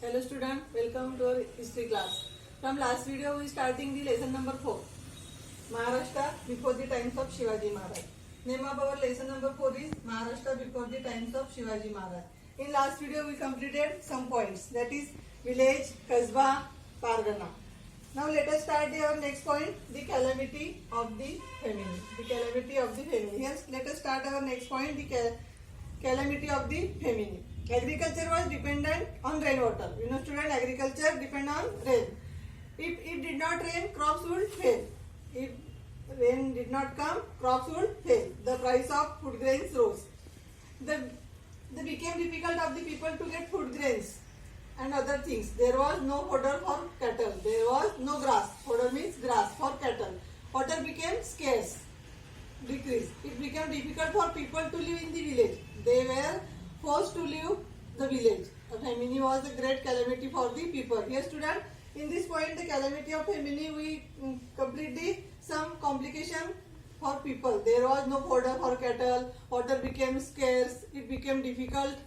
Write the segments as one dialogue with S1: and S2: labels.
S1: Hello student, welcome to our history class. From last video we starting the lesson number 4. Maharashtra before the times of Shivaji Maharaj. Name of our lesson number 4 is Maharashtra before the times of Shivaji Maharaj. In last video we completed some points, that is village, Kasba, Pargana. Now let us start our next point, the calamity of the famine. The calamity of the famine. Yes, let us start our next point, the calamity of the famine. Agriculture was dependent on rainwater. You know student, agriculture depend on rain. If it did not rain, crops would fail. If rain did not come, crops would fail. The price of food grains rose. They became difficult of the people to get food grains and other things. There was no fodder for cattle. There was no grass. Fodder means grass for cattle. Water became scarce, decreased. It became difficult for people to live in the village. They were forced to leave the village. A famine was a great calamity for the people. Here student, in this point the calamity of famine we complete some complication for people. There was no fodder for cattle, water became scarce, it became difficult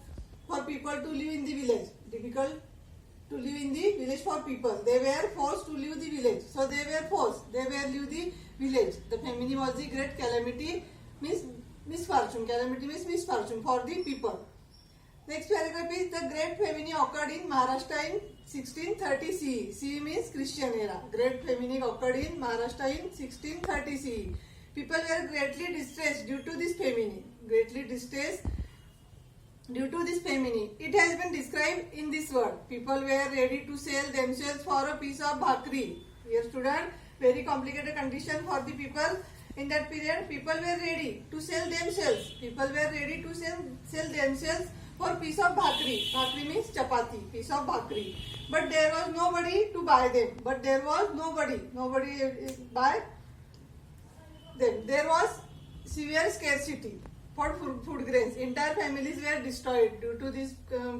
S1: for people to live in the village. Difficult to live in the village for people. They were forced to leave the village. So they were forced. They were leave the village. The famine was the great calamity, means misfortune. Calamity means misfortune for the people. Next paragraph is the great famine occurred in Maharashtra in 1630 CE. CE means Christian era. Great famine occurred in Maharashtra in 1630 CE. People were greatly distressed due to this famine. Greatly distressed due to this famine. It has been described in this word. People were ready to sell themselves for a piece of bhakri. Here student, very complicated condition for the people. In that period, people were ready to sell themselves. People were ready to sell themselves for piece of bhakri. Bhakri means chapati, piece of bhakri. But there was nobody to buy them. Nobody buy them. There was severe scarcity for food grains. Entire families were destroyed due to this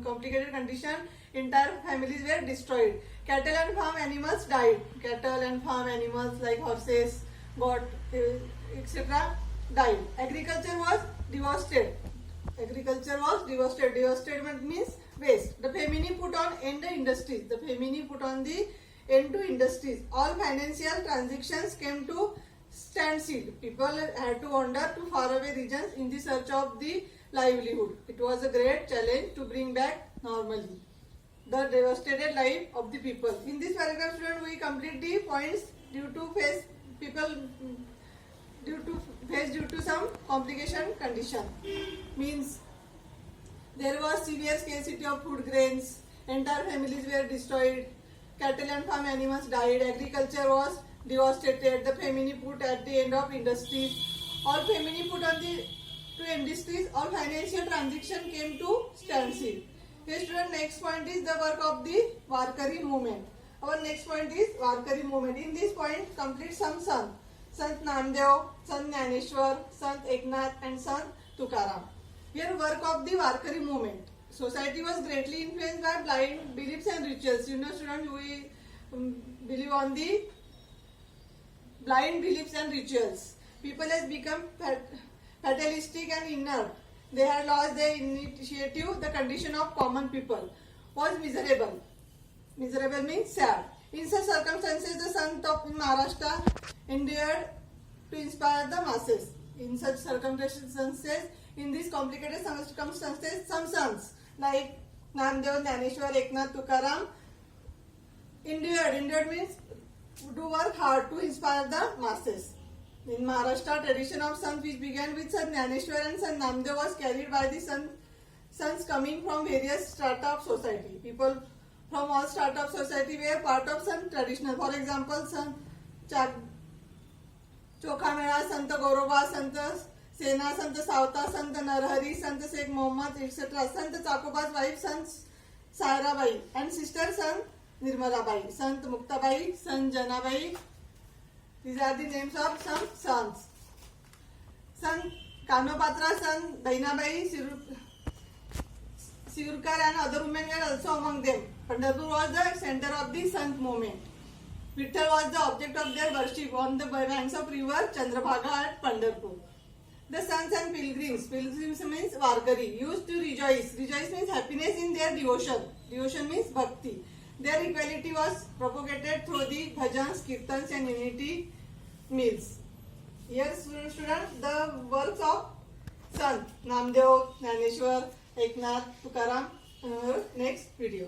S1: complicated condition. Entire families were destroyed. Cattle and farm animals died. Cattle and farm animals like horses, goat, etc. died. Agriculture was devastated. Devastated means waste. The famine put on end to industries. All financial transactions came to standstill. People had to wander to faraway regions in the search of the livelihood. It was a great challenge to bring back normalcy the devastated life of the people. In this paragraph, student, we complete the points due to some complication condition. Means there was severe scarcity of food grains, entire families were destroyed, cattle and farm animals died, agriculture was devastated, the famine put at the end of industries, all famine put on the to industries, all financial transaction came to standstill. Here student, next point is the work of the Warkari movement. Our next point is Warkari movement. In this point, complete some sons. Sant Namdev, Sant Jnaneshwar, Sant Eknath and Sant Tukaram. Here work of the Warkari movement. Society was greatly influenced by blind beliefs and rituals. You know students, we believe on the blind beliefs and rituals. People has become fatalistic and inert. They had lost their initiative. The condition of common people was miserable. Miserable means sad. In such circumstances, the Sant of Maharashtra endeavored to inspire the masses. In such circumstances, in these complicated circumstances, some sons like Namdev, Jnaneshwar, Eknath, Tukaram endured means to work hard to inspire the masses. In Maharashtra, tradition of sons which began with Sant Jnaneshwar and Sant Namdev was carried by the sons coming from various strata of society. People from all strata of society were part of some traditional. For example, Sant Chokha Mela, Sant Goroba, Sant Sena, Sant Savta, Sant Narhari, Sant Sheikh Mohammed, etc. Sant Chakoba's wife, Sant Sairabai, and sister Sant Nirmalabai, Sant Muktabai, Sant Janabai. These are the names of some sons. Sant Kanopatra, Sant Dainabai, Sirukar and other women were also among them. Pandharpur was the center of the Sant movement. Vitthal was the object of their worship on the banks of river Chandrabhaga at Pandharpur. The sons and pilgrims. Pilgrims means Varkari. Used to rejoice. Rejoice means happiness in their devotion. Devotion means bhakti. Their equality was propagated through the bhajans, kirtans and unity meals. Here student, the works of Sant Namdev, Jnaneshwar, Eknath, Tukaram. Next video.